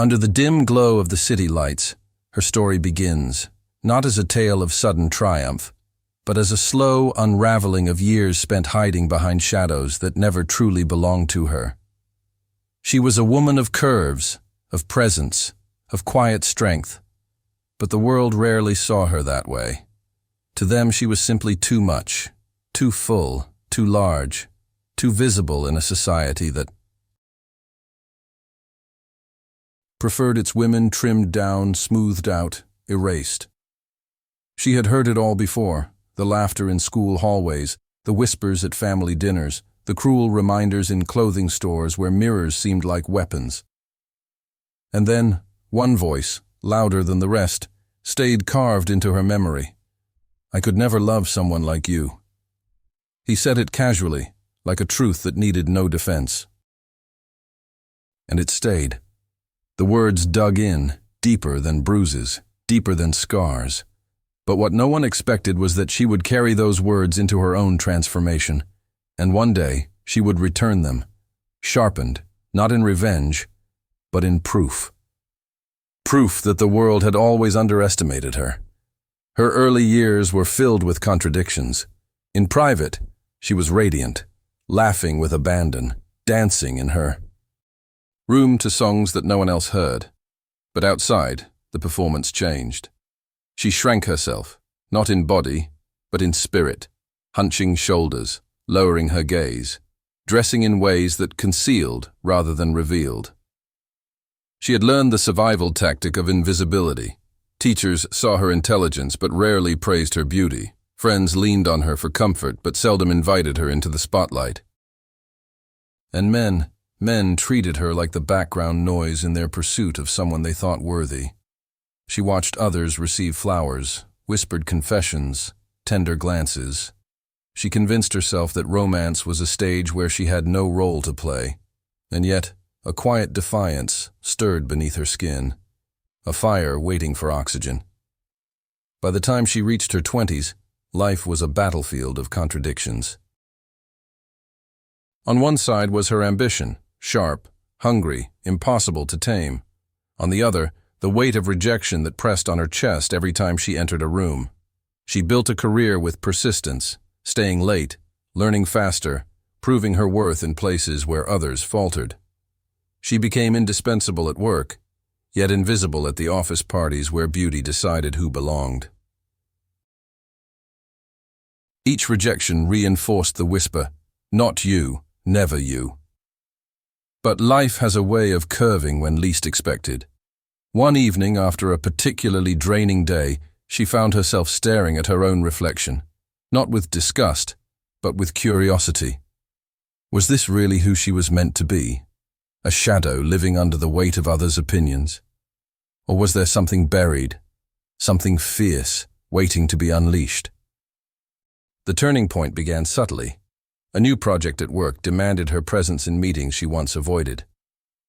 Under the dim glow of the city lights, her story begins, not as a tale of sudden triumph, but as a slow unraveling of years spent hiding behind shadows that never truly belonged to her. She was a woman of curves, of presence, of quiet strength, but the world rarely saw her that way. To them she was simply too much, too full, too large, too visible in a society that preferred its women trimmed down, smoothed out, erased. She had heard it all before, the laughter in school hallways, the whispers at family dinners, the cruel reminders in clothing stores where mirrors seemed like weapons. And then, one voice, louder than the rest, stayed carved into her memory. "I could never love someone like you." He said it casually, like a truth that needed no defense. And it stayed. The words dug in, deeper than bruises, deeper than scars. But what no one expected was that she would carry those words into her own transformation, and one day she would return them, sharpened, not in revenge, but in proof. Proof that the world had always underestimated her. Her early years were filled with contradictions. In private, she was radiant, laughing with abandon, dancing in her room to songs that no one else heard. But outside, the performance changed. She shrank herself, not in body, but in spirit, hunching shoulders, lowering her gaze, dressing in ways that concealed rather than revealed. She had learned the survival tactic of invisibility. Teachers saw her intelligence but rarely praised her beauty. Friends leaned on her for comfort but seldom invited her into the spotlight. And men treated her like the background noise in their pursuit of someone they thought worthy. She watched others receive flowers, whispered confessions, tender glances. She convinced herself that romance was a stage where she had no role to play, and yet a quiet defiance stirred beneath her skin, a fire waiting for oxygen. By the time she reached her 20s, life was a battlefield of contradictions. On one side was her ambition, sharp, hungry, impossible to tame. On the other, the weight of rejection that pressed on her chest every time she entered a room. She built a career with persistence, staying late, learning faster, proving her worth in places where others faltered. She became indispensable at work, yet invisible at the office parties where beauty decided who belonged. Each rejection reinforced the whisper, "Not you, never you." But life has a way of curving when least expected. One evening, after a particularly draining day, she found herself staring at her own reflection, not with disgust, but with curiosity. Was this really who she was meant to be? A shadow living under the weight of others' opinions? Or was there something buried, something fierce, waiting to be unleashed? The turning point began subtly. A new project at work demanded her presence in meetings she once avoided.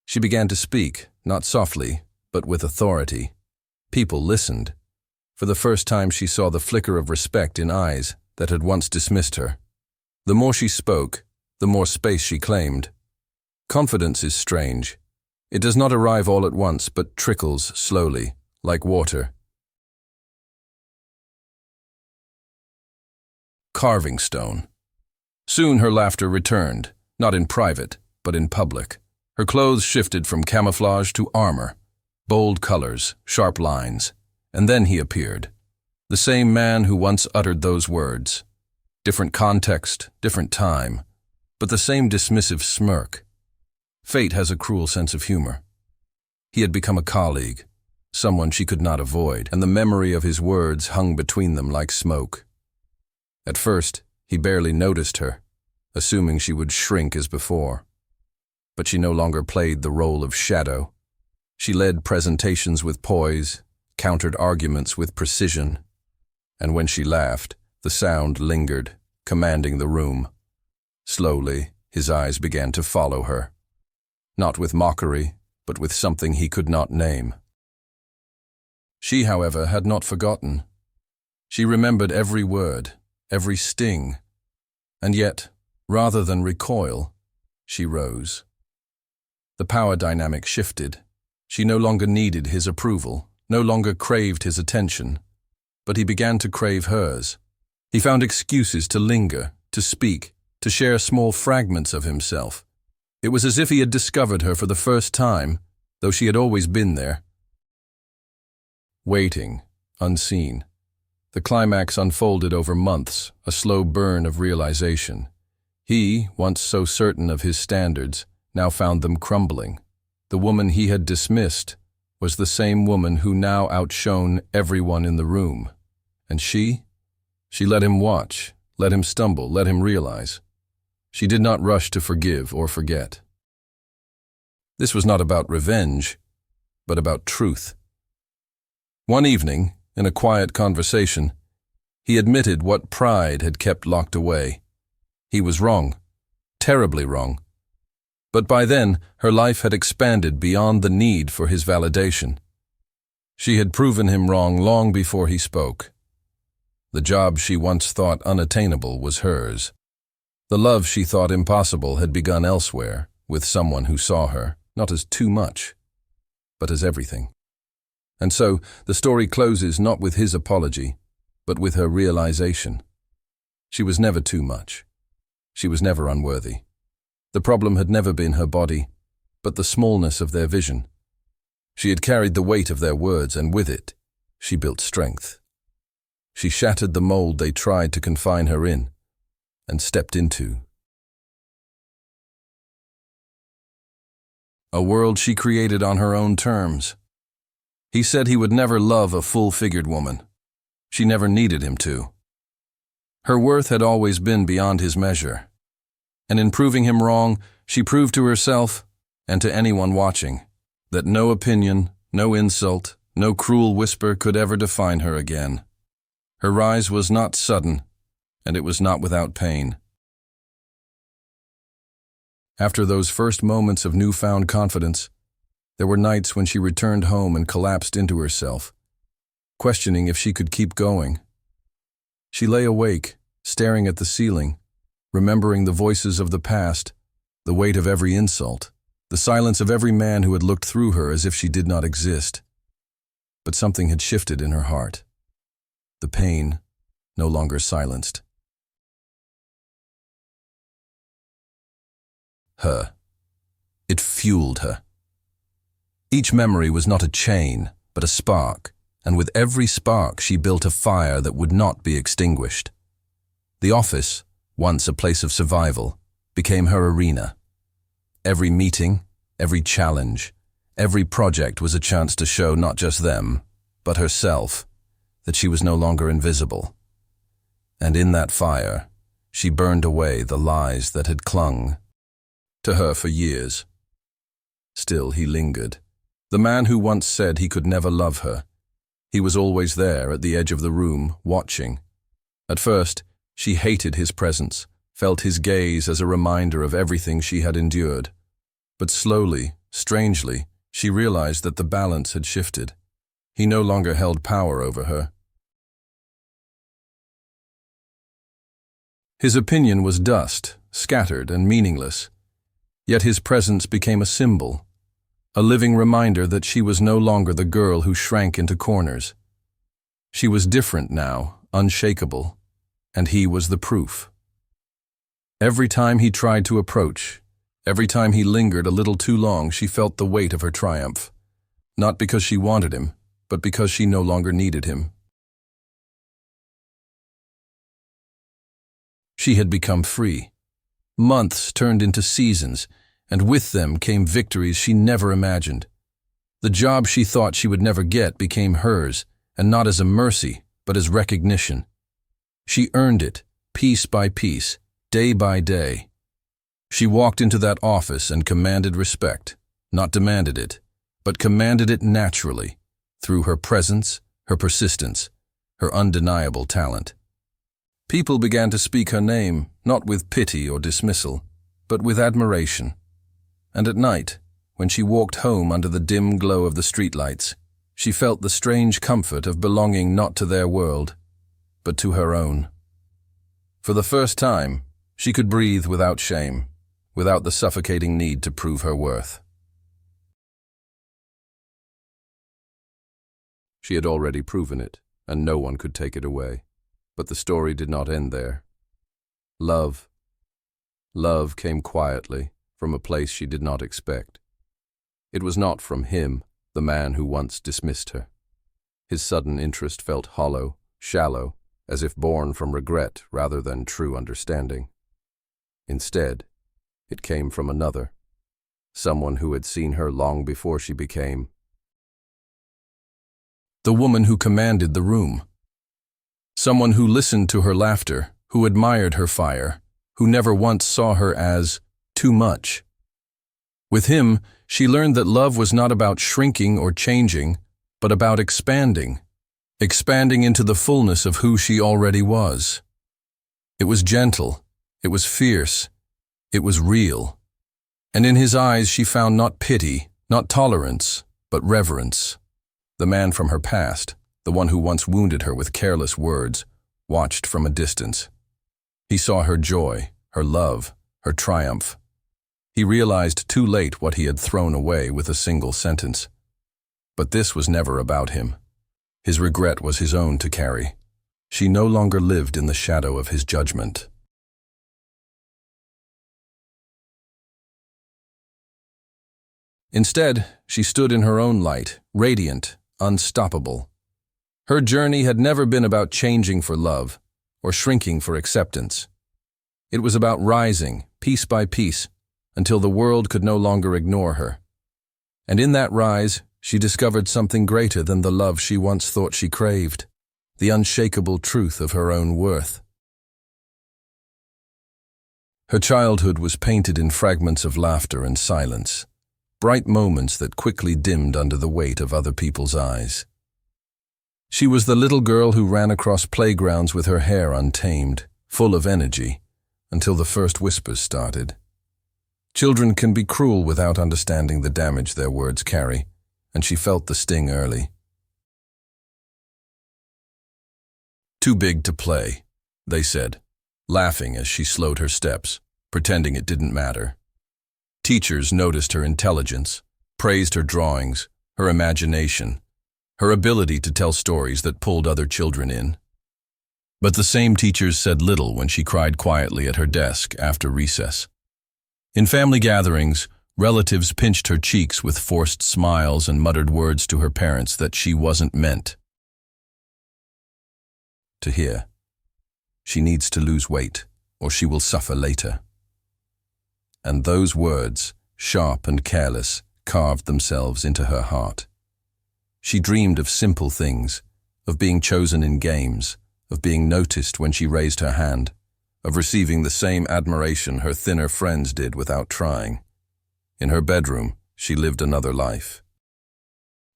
She began to speak, not softly, but with authority. People listened. For the first time she saw the flicker of respect in eyes that had once dismissed her. The more she spoke, the more space she claimed. Confidence is strange. It does not arrive all at once, but trickles slowly, like water. Carving stone. Soon her laughter returned, not in private, but in public. Her clothes shifted from camouflage to armor. Bold colors, sharp lines, and then he appeared. The same man who once uttered those words. Different context, different time, but the same dismissive smirk. Fate has a cruel sense of humor. He had become a colleague, someone she could not avoid, and the memory of his words hung between them like smoke. At first, he barely noticed her, assuming she would shrink as before. But she no longer played the role of shadow. She led presentations with poise, countered arguments with precision, and when she laughed, the sound lingered, commanding the room. Slowly, his eyes began to follow her, not with mockery, but with something he could not name. She, however, had not forgotten. She remembered every word, every sting, and yet, rather than recoil, she rose. The power dynamic shifted. She no longer needed his approval, no longer craved his attention, but he began to crave hers. He found excuses to linger, to speak, to share small fragments of himself. It was as if he had discovered her for the first time, though she had always been there. Waiting, unseen. The climax unfolded over months, a slow burn of realization. He, once so certain of his standards, now found them crumbling. The woman he had dismissed was the same woman who now outshone everyone in the room. And she let him watch, let him stumble, let him realize. She did not rush to forgive or forget. This was not about revenge, but about truth. One evening, in a quiet conversation, he admitted what pride had kept locked away. He was wrong, terribly wrong. But by then, her life had expanded beyond the need for his validation. She had proven him wrong long before he spoke. The job she once thought unattainable was hers. The love she thought impossible had begun elsewhere, with someone who saw her, not as too much, but as everything. And so, the story closes not with his apology, but with her realization. She was never too much. She was never unworthy. The problem had never been her body, but the smallness of their vision. She had carried the weight of their words, and with it, she built strength. She shattered the mold they tried to confine her in, and stepped into. A world she created on her own terms. He said he would never love a full-figured woman. She never needed him to. Her worth had always been beyond his measure. And in proving him wrong, she proved to herself, and to anyone watching, that no opinion, no insult, no cruel whisper could ever define her again. Her rise was not sudden, and it was not without pain. After those first moments of newfound confidence, there were nights when she returned home and collapsed into herself, questioning if she could keep going. She lay awake, staring at the ceiling, remembering the voices of the past, the weight of every insult, the silence of every man who had looked through her as if she did not exist. But something had shifted in her heart. The pain no longer silenced. Her. It fueled her. Each memory was not a chain, but a spark, and with every spark she built a fire that would not be extinguished. The office, once a place of survival, became her arena. Every meeting, every challenge, every project was a chance to show not just them, but herself, that she was no longer invisible. And in that fire, she burned away the lies that had clung to her for years. Still he lingered. The man who once said he could never love her. He was always there at the edge of the room, watching. At first, she hated his presence, felt his gaze as a reminder of everything she had endured. But slowly, strangely, she realized that the balance had shifted. He no longer held power over her. His opinion was dust, scattered and meaningless. Yet his presence became a symbol, a living reminder that she was no longer the girl who shrank into corners. She was different now, unshakable, and he was the proof. Every time he tried to approach, every time he lingered a little too long, she felt the weight of her triumph, not because she wanted him, but because she no longer needed him. She had become free. Months turned into seasons, and with them came victories she never imagined. The job she thought she would never get became hers, and not as a mercy, but as recognition. She earned it, piece by piece, day by day. She walked into that office and commanded respect, not demanded it, but commanded it naturally, through her presence, her persistence, her undeniable talent. People began to speak her name, not with pity or dismissal, but with admiration. And at night, when she walked home under the dim glow of the streetlights, she felt the strange comfort of belonging not to their world, but to her own. For the first time, she could breathe without shame, without the suffocating need to prove her worth. She had already proven it, and no one could take it away. But the story did not end there. Love came quietly from a place she did not expect. It was not from him, the man who once dismissed her. His sudden interest felt hollow, shallow, as if born from regret rather than true understanding. Instead, it came from another, someone who had seen her long before she became the woman who commanded the room. Someone who listened to her laughter, who admired her fire, who never once saw her as too much. With him, she learned that love was not about shrinking or changing, but about expanding into the fullness of who she already was. It was gentle, it was fierce, it was real. And in his eyes she found not pity, not tolerance, but reverence. The man from her past, the one who once wounded her with careless words, watched from a distance. He saw her joy, her love, her triumph. He realized too late what he had thrown away with a single sentence. But this was never about him. His regret was his own to carry. She no longer lived in the shadow of his judgment. Instead, she stood in her own light, radiant, unstoppable. Her journey had never been about changing for love or shrinking for acceptance. It was about rising, piece by piece, until the world could no longer ignore her. And in that rise, she discovered something greater than the love she once thought she craved, the unshakable truth of her own worth. Her childhood was painted in fragments of laughter and silence, bright moments that quickly dimmed under the weight of other people's eyes. She was the little girl who ran across playgrounds with her hair untamed, full of energy, until the first whispers started. Children can be cruel without understanding the damage their words carry, and she felt the sting early. "Too big to play," they said, laughing as she slowed her steps, pretending it didn't matter. Teachers noticed her intelligence, praised her drawings, her imagination, her ability to tell stories that pulled other children in. But the same teachers said little when she cried quietly at her desk after recess. In family gatherings, relatives pinched her cheeks with forced smiles and muttered words to her parents that she wasn't meant to hear. She needs to lose weight, or she will suffer later. And those words, sharp and careless, carved themselves into her heart. She dreamed of simple things, of being chosen in games, of being noticed when she raised her hand, of receiving the same admiration her thinner friends did without trying. In her bedroom, she lived another life.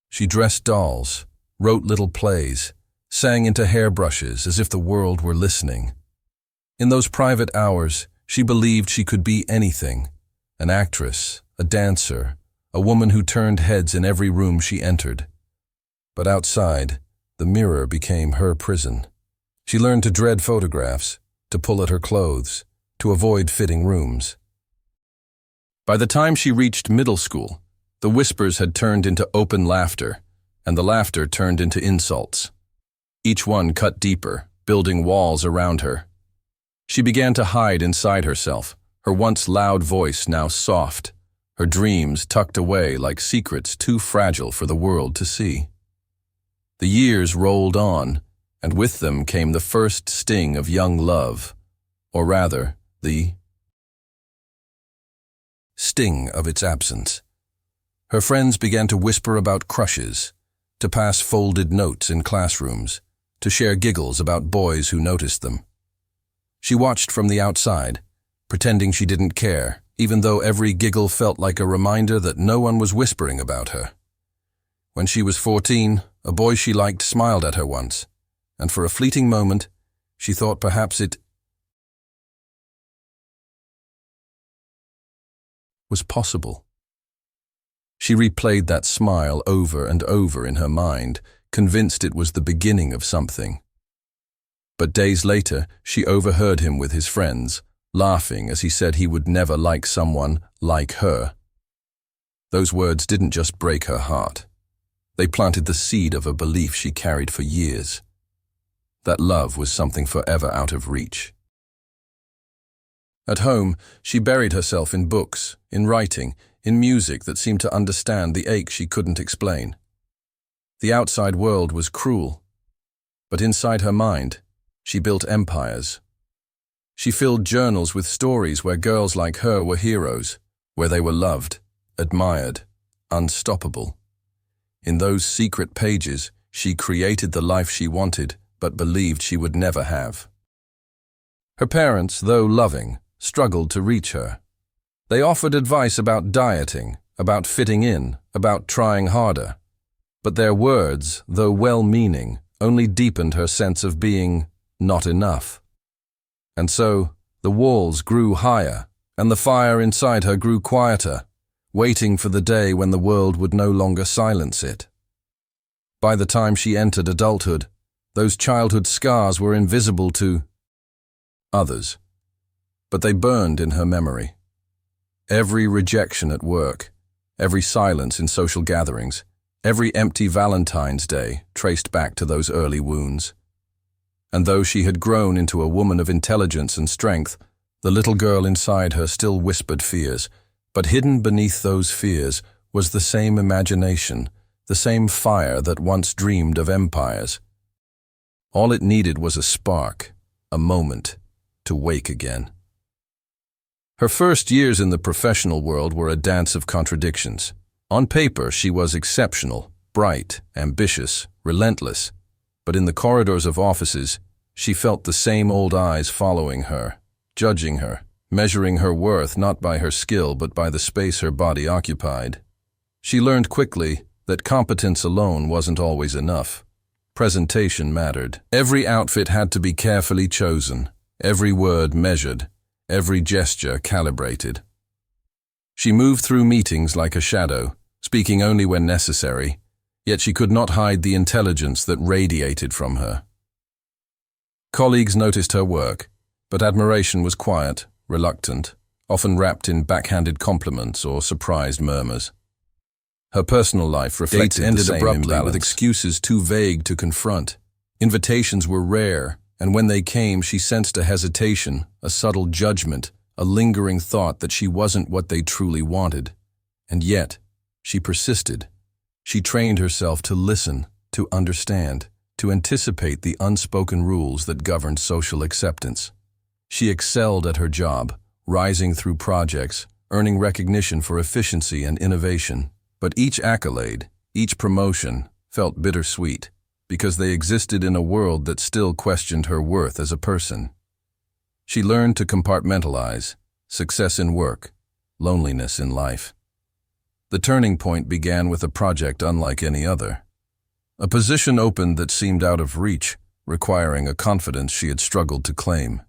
She dressed dolls, wrote little plays, sang into hairbrushes as if the world were listening. In those private hours, she believed she could be anything, an actress, a dancer, a woman who turned heads in every room she entered. But outside, the mirror became her prison. She learned to dread photographs, to pull at her clothes, to avoid fitting rooms. By the time she reached middle school, the whispers had turned into open laughter, and the laughter turned into insults. Each one cut deeper, building walls around her. She began to hide inside herself, her once loud voice now soft, her dreams tucked away like secrets too fragile for the world to see. The years rolled on, and with them came the first sting of young love, or rather, the sting of its absence. Her friends began to whisper about crushes, to pass folded notes in classrooms, to share giggles about boys who noticed them. She watched from the outside, pretending she didn't care, even though every giggle felt like a reminder that no one was whispering about her. When she was 14, a boy she liked smiled at her once, and for a fleeting moment, she thought perhaps it was possible. She replayed that smile over and over in her mind, convinced it was the beginning of something. But days later, she overheard him with his friends, laughing as he said he would never like someone like her. Those words didn't just break her heart. They planted the seed of a belief she carried for years. That love was something forever out of reach. At home, she buried herself in books, in writing, in music that seemed to understand the ache she couldn't explain. The outside world was cruel, but inside her mind, she built empires. She filled journals with stories where girls like her were heroes, where they were loved, admired, unstoppable. In those secret pages, she created the life she wanted, but believed she would never have. Her parents, though loving, struggled to reach her. They offered advice about dieting, about fitting in, about trying harder. But their words, though well-meaning, only deepened her sense of being not enough. And so, the walls grew higher, and the fire inside her grew quieter, waiting for the day when the world would no longer silence it. By the time she entered adulthood, those childhood scars were invisible to others, but they burned in her memory. Every rejection at work, every silence in social gatherings, every empty Valentine's Day traced back to those early wounds. And though she had grown into a woman of intelligence and strength, the little girl inside her still whispered fears, but hidden beneath those fears was the same imagination, the same fire that once dreamed of empires. All it needed was a spark, a moment, to wake again. Her first years in the professional world were a dance of contradictions. On paper, she was exceptional, bright, ambitious, relentless. But in the corridors of offices, she felt the same old eyes following her, judging her, measuring her worth not by her skill but by the space her body occupied. She learned quickly that competence alone wasn't always enough. Presentation mattered. Every outfit had to be carefully chosen, every word measured, every gesture calibrated. She moved through meetings like a shadow, speaking only when necessary, yet she could not hide the intelligence that radiated from her. Colleagues noticed her work, but admiration was quiet, reluctant, often wrapped in backhanded compliments or surprised murmurs. Her personal life reflected the same abruptly with excuses too vague to confront. Invitations were rare, and when they came, she sensed a hesitation, a subtle judgment, a lingering thought that she wasn't what they truly wanted. And yet, she persisted. She trained herself to listen, to understand, to anticipate the unspoken rules that governed social acceptance. She excelled at her job, rising through projects, earning recognition for efficiency and innovation. But each accolade, each promotion, felt bittersweet, because they existed in a world that still questioned her worth as a person. She learned to compartmentalize, success in work, loneliness in life. The turning point began with a project unlike any other. A position opened that seemed out of reach, requiring a confidence she had struggled to claim.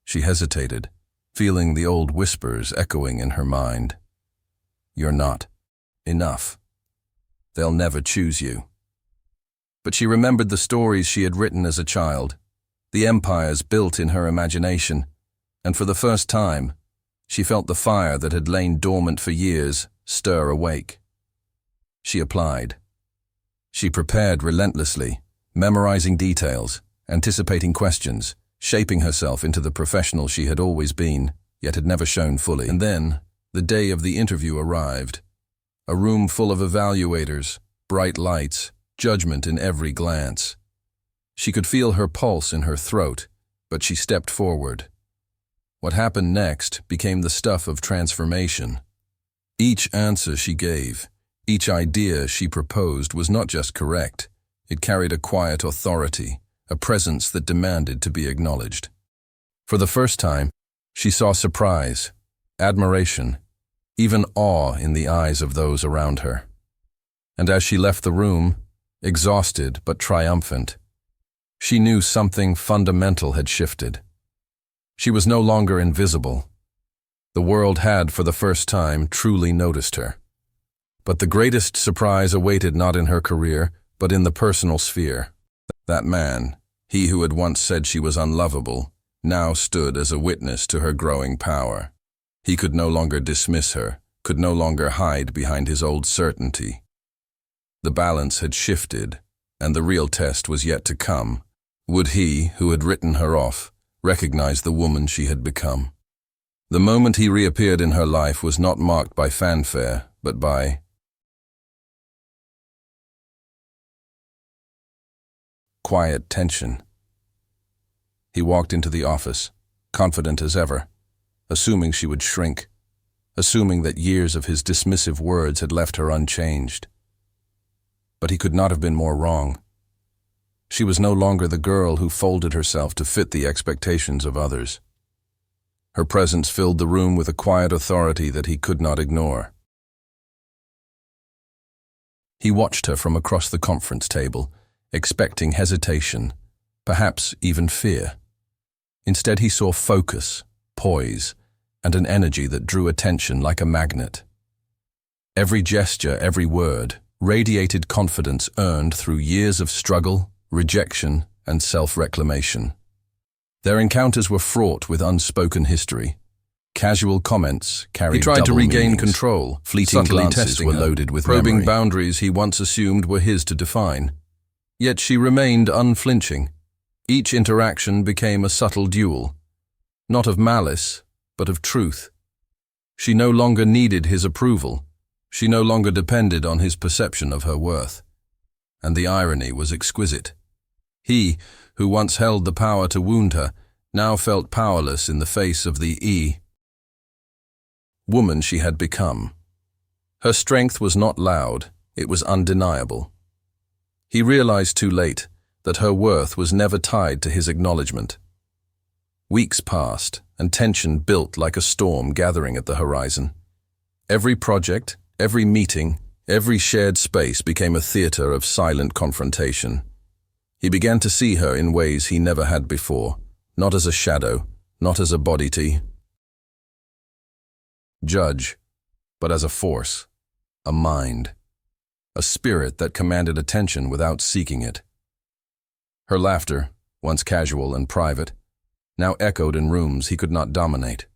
She hesitated, feeling the old whispers echoing in her mind. "You're not enough. They'll never choose you." But she remembered the stories she had written as a child, the empires built in her imagination, and for the first time, she felt the fire that had lain dormant for years stir awake. She applied. She prepared relentlessly, memorizing details, anticipating questions, shaping herself into the professional she had always been, yet had never shown fully. And then, the day of the interview arrived. A room full of evaluators, bright lights, judgment in every glance. She could feel her pulse in her throat, but she stepped forward. What happened next became the stuff of transformation. Each answer she gave, each idea she proposed was not just correct. It carried a quiet authority, a presence that demanded to be acknowledged. For the first time, she saw surprise, admiration, even awe in the eyes of those around her. And as she left the room, exhausted but triumphant, she knew something fundamental had shifted. She was no longer invisible. The world had, for the first time, truly noticed her. But the greatest surprise awaited not in her career, but in the personal sphere. That man, he who had once said she was unlovable, now stood as a witness to her growing power. He could no longer dismiss her, could no longer hide behind his old certainty. The balance had shifted, and the real test was yet to come. Would he, who had written her off, recognize the woman she had become? The moment he reappeared in her life was not marked by fanfare, but by quiet tension. He walked into the office, confident as ever, assuming she would shrink, assuming that years of his dismissive words had left her unchanged. But he could not have been more wrong. She was no longer the girl who folded herself to fit the expectations of others. Her presence filled the room with a quiet authority that he could not ignore. He watched her from across the conference table, expecting hesitation, perhaps even fear. Instead, he saw focus, poise, and an energy that drew attention like a magnet. Every gesture, every word, radiated confidence earned through years of struggle, rejection, and self-reclamation. Their encounters were fraught with unspoken history. Casual comments carried double meanings. He tried to regain control. Fleeting glances were loaded with probing boundaries he once assumed were his to define. Yet she remained unflinching. Each interaction became a subtle duel, not of malice, but of truth. She no longer needed his approval. She no longer depended on his perception of her worth. And the irony was exquisite. He, who once held the power to wound her, now felt powerless in the face of the woman she had become. Her strength was not loud, it was undeniable. He realized too late that her worth was never tied to his acknowledgement. Weeks passed, and tension built like a storm gathering at the horizon. Every project, every meeting, every shared space became a theater of silent confrontation. He began to see her in ways he never had before, not as a shadow, not as a body judge, but as a force, a mind, a spirit that commanded attention without seeking it. Her laughter, once casual and private, now echoed in rooms he could not dominate.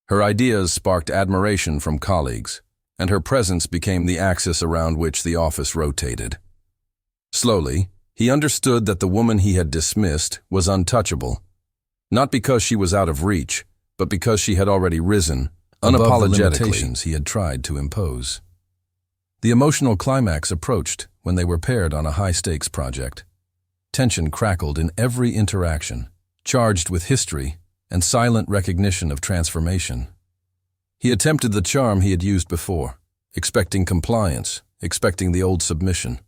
Her ideas sparked admiration from colleagues, and her presence became the axis around which the office rotated. Slowly, he understood that the woman he had dismissed was untouchable, not because she was out of reach, but because she had already risen, unapologetically, above the limitations he had tried to impose. The emotional climax approached when they were paired on a high-stakes project. Tension crackled in every interaction, charged with history and silent recognition of transformation. He attempted the charm he had used before, expecting compliance, expecting the old submission.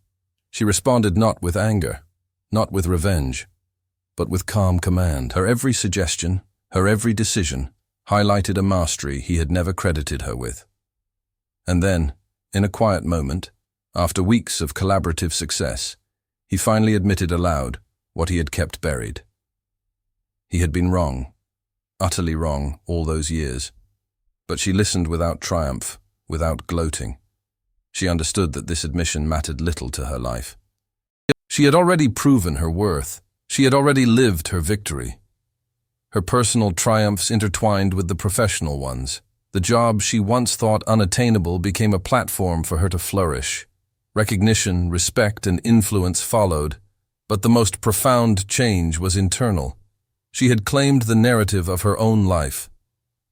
She responded not with anger, not with revenge, but with calm command. Her every suggestion, her every decision, highlighted a mastery he had never credited her with. And then, in a quiet moment, after weeks of collaborative success, he finally admitted aloud what he had kept buried. He had been wrong, utterly wrong, all those years. But she listened without triumph, without gloating. She understood that this admission mattered little to her life. She had already proven her worth. She had already lived her victory. Her personal triumphs intertwined with the professional ones. The job she once thought unattainable became a platform for her to flourish. Recognition, respect, and influence followed, but the most profound change was internal. She had claimed the narrative of her own life.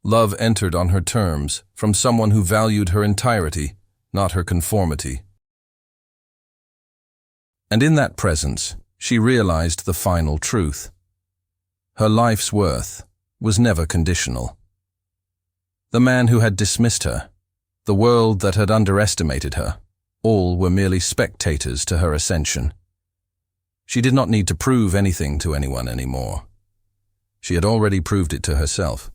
Love entered on her terms, from someone who valued her entirety, not her conformity. And in that presence, she realized the final truth. Her life's worth was never conditional. The man who had dismissed her, the world that had underestimated her, all were merely spectators to her ascension. She did not need to prove anything to anyone anymore. She had already proved it to herself,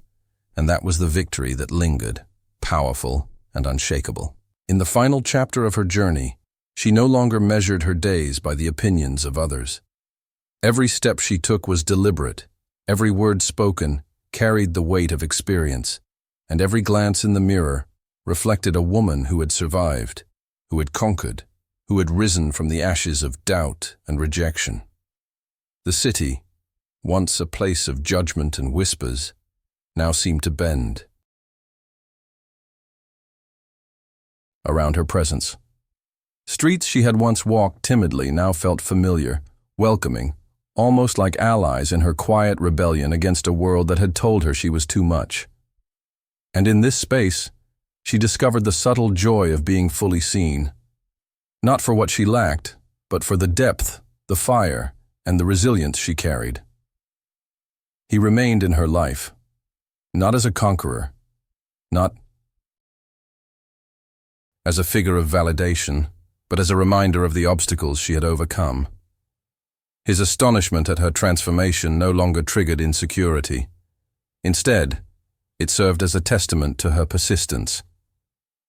and that was the victory that lingered, powerful and unshakable. In the final chapter of her journey, she no longer measured her days by the opinions of others. Every step she took was deliberate, every word spoken carried the weight of experience, and every glance in the mirror reflected a woman who had survived, who had conquered, who had risen from the ashes of doubt and rejection. The city, once a place of judgment and whispers, now seemed to bend around her presence. Streets she had once walked timidly now felt familiar, welcoming, almost like allies in her quiet rebellion against a world that had told her she was too much. And in this space, she discovered the subtle joy of being fully seen, not for what she lacked, but for the depth, the fire, and the resilience she carried. He remained in her life, not as a conqueror, not as a figure of validation, but as a reminder of the obstacles she had overcome. His astonishment at her transformation no longer triggered insecurity. Instead, it served as a testament to her persistence.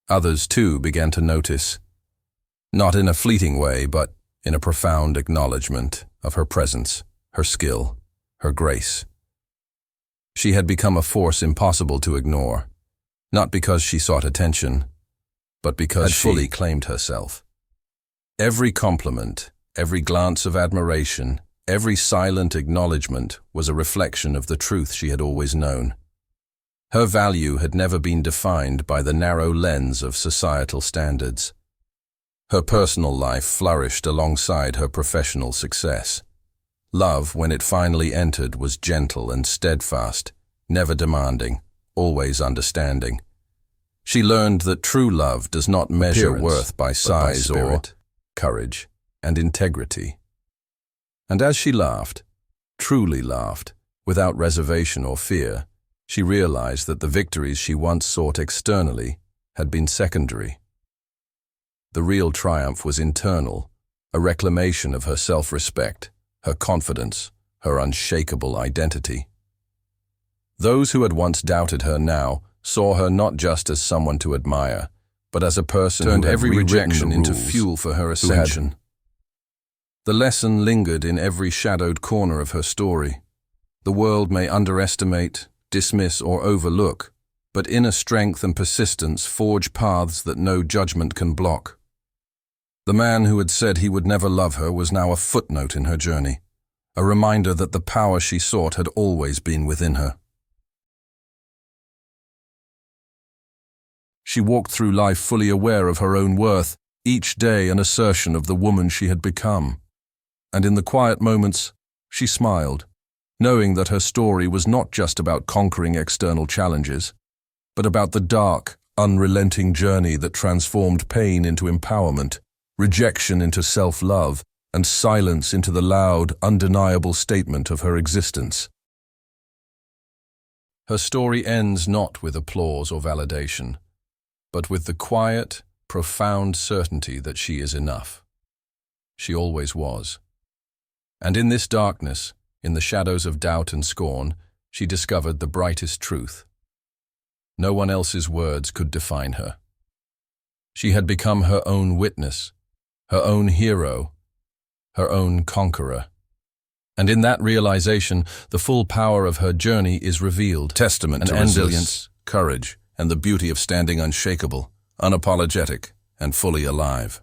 Others, too, began to notice, not in a fleeting way, but in a profound acknowledgement of her presence, her skill, her grace. She had become a force impossible to ignore, not because she sought attention, but because she fully claimed herself. Every compliment, every glance of admiration, every silent acknowledgement was a reflection of the truth she had always known. Her value had never been defined by the narrow lens of societal standards. Her personal life flourished alongside her professional success. Love, when it finally entered, was gentle and steadfast, never demanding, always understanding. She learned that true love does not measure worth by size or courage and integrity. And as she laughed, truly laughed, without reservation or fear, she realized that the victories she once sought externally had been secondary. The real triumph was internal, a reclamation of her self-respect, her confidence, her unshakable identity. Those who had once doubted her now saw her not just as someone to admire, but as a person who had every rejection into fuel for her ascension. The lesson lingered in every shadowed corner of her story. The world may underestimate, dismiss, or overlook, but inner strength and persistence forge paths that no judgment can block. The man who had said he would never love her was now a footnote in her journey, a reminder that the power she sought had always been within her. She walked through life fully aware of her own worth, each day an assertion of the woman she had become. And in the quiet moments, she smiled, knowing that her story was not just about conquering external challenges, but about the dark, unrelenting journey that transformed pain into empowerment, rejection into self-love, and silence into the loud, undeniable statement of her existence. Her story ends not with applause or validation, but with the quiet, profound certainty that she is enough. She always was. And in this darkness, in the shadows of doubt and scorn, she discovered the brightest truth. No one else's words could define her. She had become her own witness, her own hero, her own conqueror. And in that realization, the full power of her journey is revealed, testament to resilience, courage, and the beauty of standing unshakable, unapologetic, and fully alive.